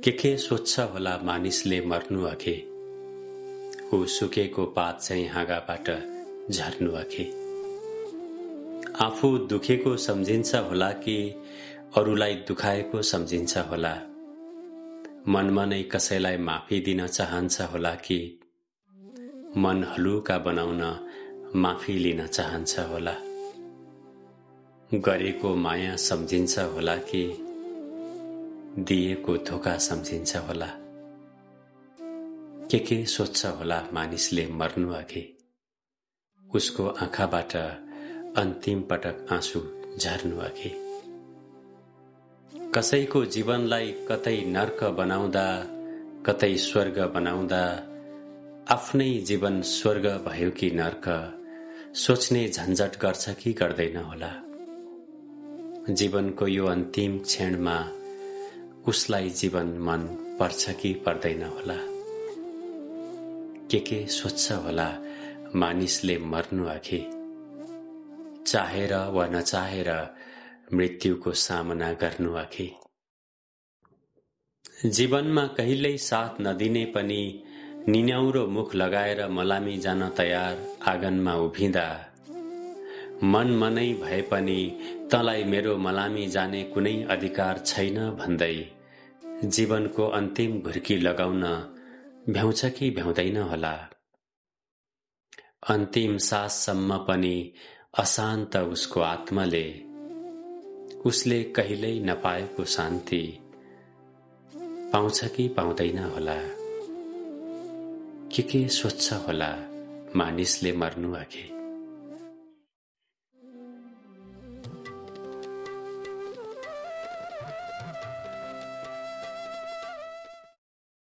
के सोच्छ होला मानिसले मर्नु अघि, ऊ सुकेको पात चाहिँ हाँगाबाट झर्नु अघि। आफू दुखेको सम्झिन्छ होला कि अरूलाई दुखाएको सम्झिन्छ होला, मनमा नै कसैलाई माफी दिन चाहन्छ होला कि मन हलुका बनाउन माफी लिन चाहन्छ होला, गरेको माया सम्झिन्छ होला कि दिएको धोका सम्झिन्छ होला। के सोच्छ होला मानिसले मर्नु अघि, उसको आँखाबाट अन्तिम पटक आँसु झर्नु अघि। कसैको जीवनलाई कतै नर्क बनाउँदा कतै स्वर्ग बनाउँदा आफ्नै जीवन स्वर्ग भयो कि नर्क सोच्ने झन्झट गर्छ कि गर्दैन होला। जीवनको यो अन्तिम क्षणमा उसलाई जीवन मन पर्छ कि पर्दैन होला। के सोच्छ होला मानिसले मर्नु अघि, चाहेर वा नचाहेर मृत्युको सामना गर्नु अघि। जीवनमा कहिल्यै साथ नदिने पनि निन्याउरो मुख लगाएर मलामी जान तयार आँगनमा उभिँदा, मन मनै भए पनि तँलाई मेरो मलामी जाने कुनै अधिकार छैन भन्दै जीवनको अन्तिम घुर्की लगाउन भ्याउँछ कि भ्याउँदैन होला। अन्तिम साससम्म पनि अशान्त उसको आत्माले उसले कहिल्यै नपाएको शान्ति पाउँछ कि पाउँदैन होला। के सोच्छ होला मानिसले मर्नु अघि।